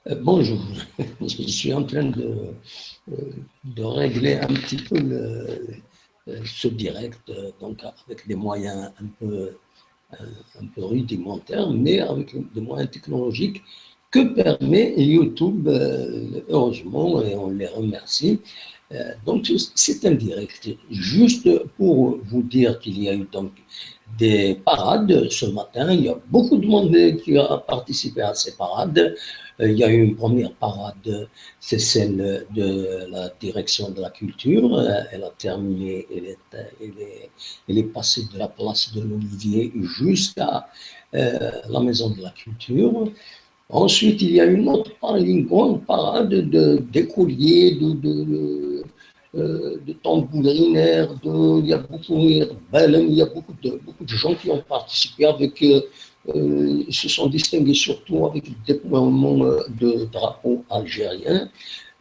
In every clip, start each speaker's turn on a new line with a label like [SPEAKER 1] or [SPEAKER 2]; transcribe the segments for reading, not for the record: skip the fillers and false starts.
[SPEAKER 1] Bonjour, je suis en train euh, de régler un petit peu ce direct, donc avec des moyens un peu rudimentaires, mais avec des moyens technologiques que permet YouTube, heureusement, et on les remercie. Donc c'est un direct, juste pour vous dire qu'il y a eu donc des parades ce matin. Il y a beaucoup de monde qui a participé à ces parades. Il y a eu une première parade, c'est celle de la direction de la culture. Elle a terminé, elle est passée de la place de l'Olivier jusqu'à la maison de la culture. Ensuite, il y a une autre parade, une grande parade d'écoliers, de tambourinaires, il y a beaucoup, il y a beaucoup de gens qui ont participé avec, ils se sont distingués surtout avec le déploiement de drapeaux algériens,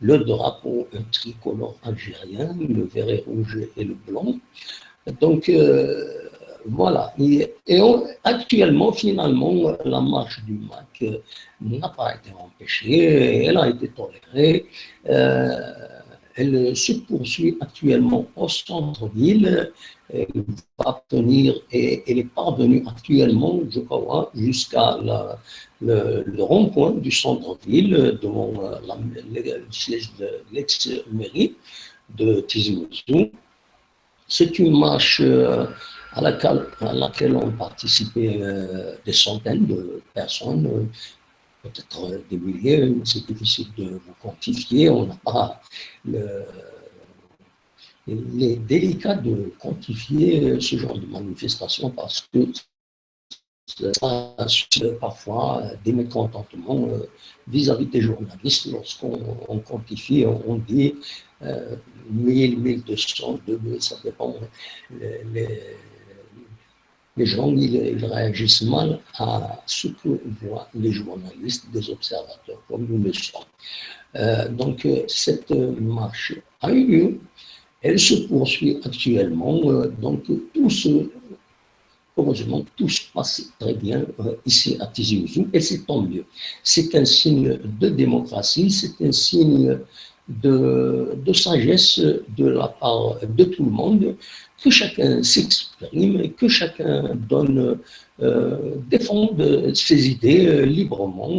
[SPEAKER 1] le drapeau tricolore algérien, le vert et rouge et le blanc. Donc, voilà. Actuellement, finalement, la marche du MAC n'a pas été empêchée, elle a été tolérée. Euh, Elle se poursuit actuellement au centre-ville. Elle va tenir et elle est parvenue actuellement, je crois, jusqu'à le rond-point du centre-ville, devant le siège de l'ex-mairie de Tizi Ouzou. C'est une marche à laquelle ont participé des centaines de personnes, peut-être des milliers, c'est difficile de vous quantifier. On n'a pas le, il est délicat de quantifier ce genre de manifestation parce que ça suscite parfois des mécontentements vis-à-vis des journalistes. Lorsqu'on quantifie, on dit 1000, 1200, 2000, ça dépend. Les, les gens ils réagissent mal à ce que voient les journalistes, des observateurs, comme nous le sommes. Donc, cette marche a eu lieu. Elle se poursuit actuellement. Donc, heureusement, tout se passe très bien ici à Tizi Ouzou et c'est tant mieux. C'est un signe de démocratie, c'est un signe de sagesse de la part de tout le monde, que chacun s'exprime, que chacun défende ses idées librement.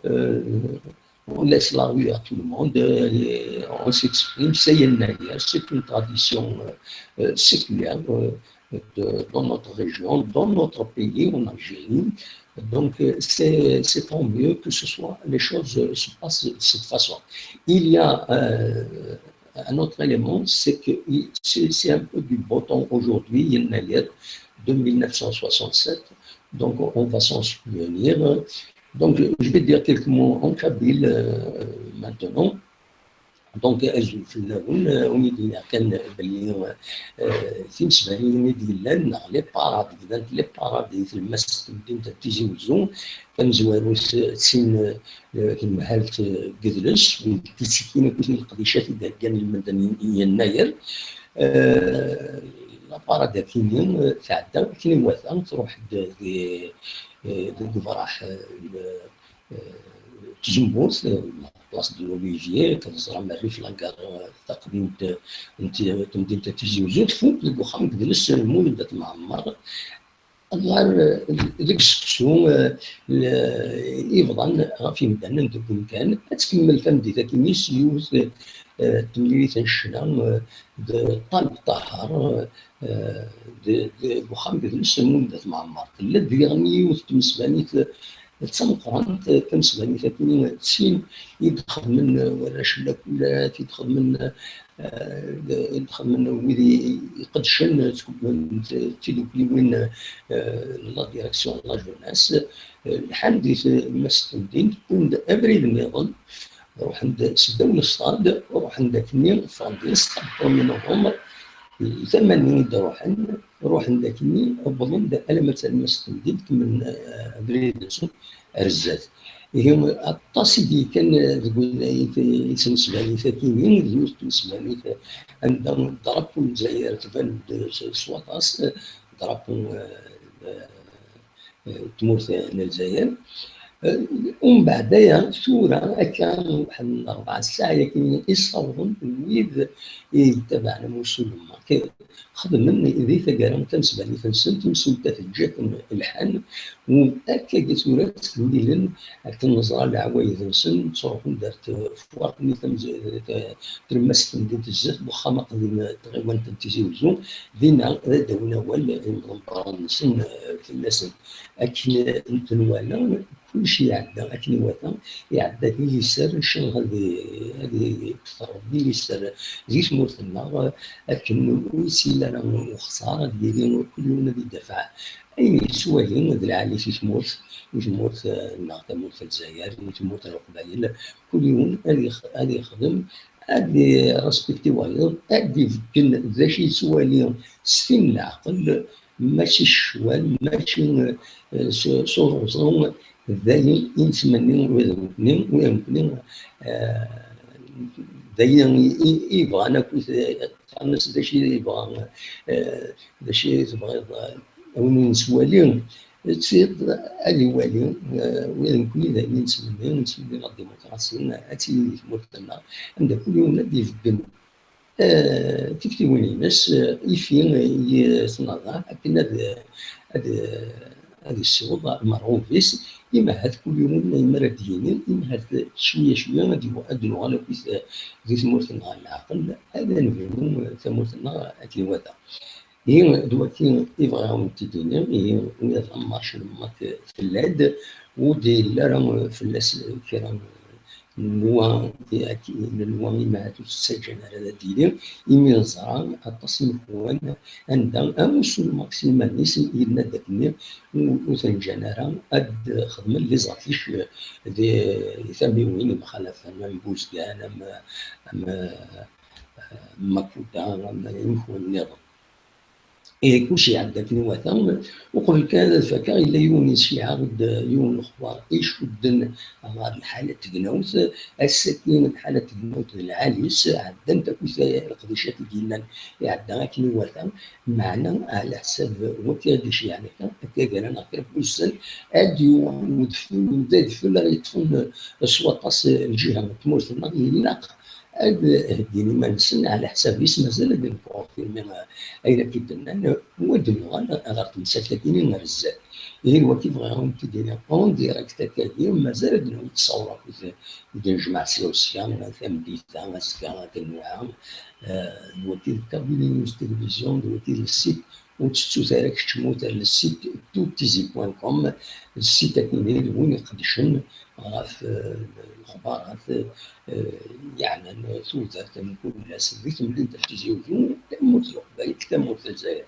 [SPEAKER 1] Euh, on laisse la rue à tout le monde, on s'exprime, c'est une tradition séculaire dans notre région, dans notre pays, en Algérie. Donc, c'est tant mieux que les choses se passent de cette façon. Il y a un autre élément, c'est que c'est un peu du beau temps aujourd'hui, il y a de 1967, donc on va s'en souvenir. Donc, je vais dire quelques mots en kabyle maintenant. دونك اجي في الاول ونيدي كان باللي تيمسباني ونيدي لان لي باراد كذا لي باراد في المس مدينه تيجي وزون كان زوارو سين المهالة قدلس وتسكين كل القديشات إذا كان المدنيين يناير لا باراد كينين تعدى كاين واثا تروح فرح تجمبوس بلاصه دو لوليفيي كتزرع مري في لاكار تقديم مدينه تيجي وزود فوق الوخام جلس المولد معمر غير ديك السكسو يفضل في مدانا ندوك كان تكمل فهمتي ذاك ميس يوز تملي تنشنا طالب طهر وخام جلس المولد معمر لا ديغني يوز تمسباني تمقرانت كنسبة مثلا تسين يدخل من ولا شلاكولات يدخل من ويدي يقدشن تيلوبلي وين لا ديريكسيون لا جوناس الحال دي مستندين تكون ابريد النظام روح عند سداو الصاد روح عند كني فرانسيس تقبل منهم ثمانين روح عندك ني أظن ألمة المستندين من بريدسون أرزات هم التصدي كان تقول يتنسبها لي ثلاثين ديوز تنسبها لي عندهم ضربوا الجزائر تبان سواطاس ضربوا تموت الجزائر ومن بعد ثورة كان واحد 4 ساعات يمكن يصورون الويد تبعنا مسلم خدم ذي ثقارم تنسبة لي تنسل تمسلتة الجات الحن وأكا ثورة تكميلا تنظر العوايد نسن تصورون دارت فوار ترمست ديت الزيت بخامة قديم تغيوان تنتيزيوزو دينا داونا وال نسن في الناس أكن نتنوالا كلشي يعدى أكن وثا يعدى كي يسار نشن هذه ربي يسار زي تمورتنا أكن ويسيل أنا وخسارة ديالي كل يوم نبي دفع أي سوالين ذي العالي في تموت وتموت تموت في الجزائر وتموت القبائل كل يوم هذه يخدم هذه راسبكتي وايض هذه يمكن ذا شي سوالين ستين العقل ماشي الشوال ماشي صوروزون ذاين ينتمني ويمكن ذاين يبغى انا كنت الناس داكشي يبغى داكشي تبغى وين نسواليهم تصير هذه والي ويمكن ذاين نتمنى لا ديمقراطيه هاتي مرتنا عند كل يوم ندي في الدم تكتي وين الناس يفين يتنظر لكن هذه الصوره المرغوب فيس إما هاد كل يوم إما دينين إما هاد شوية غادي يؤدوا على ذي ثمورتنا العقل هذا نفهمو ثمورتنا أكل وذا هي دلوقتي يبغاو تدينير هي ولا مارش في اللاد ودي لا راهم فلاس كرام النوا النوا ما تسجل على دينير إمي الزرع التصميم هو عندها أمس الماكسيمال نسم إلنا داكني وثنجنرا أد خدمة اللي زعفيش دي ثميوين مخالفة نبوز كان ما كودا ما يمكن النظام كلشي عندك نواثا وقبل كان الفكا إلا يونس شي عرض يون الأخبار يشدن هاد الحالة تقنوت السكين الحالة تقنوت العاليس عندنا تكوث القديشات ديالنا عندنا كي نواثا معنا على حساب وكادش يعني كان أنا قرب وسن أديو ودفن لا يطفن سواطاس الجهة تمورتنا إلا هديني ما نسن على حساب اسم مازال هذا البروفيل أين كيدنا ودنو غير تمسكتيني نرزق هي وكيف غيرهم تدير اون ديريكت هكايا مازال هادو يتصوروا كي نجمع سياسيا ثمديتا مسكا كنوعا الوكيل كابيني نيوز تلفزيون الوكيل السيت وتشتو تارك تشموت على السيت توتيزي.com السيت كاين وين يقدشن غاف الأخبار غاف يعني توزرت من كل الناس اللي تلفزيون تموت القبائل تموت الجزائر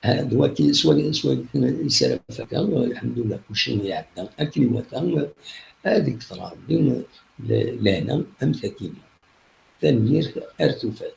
[SPEAKER 1] دلوقتي سواء يسال فكا الحمد لله كلشي يعدى اكل وثان هذيك طرا لهنا امساكين ثانية ارتفات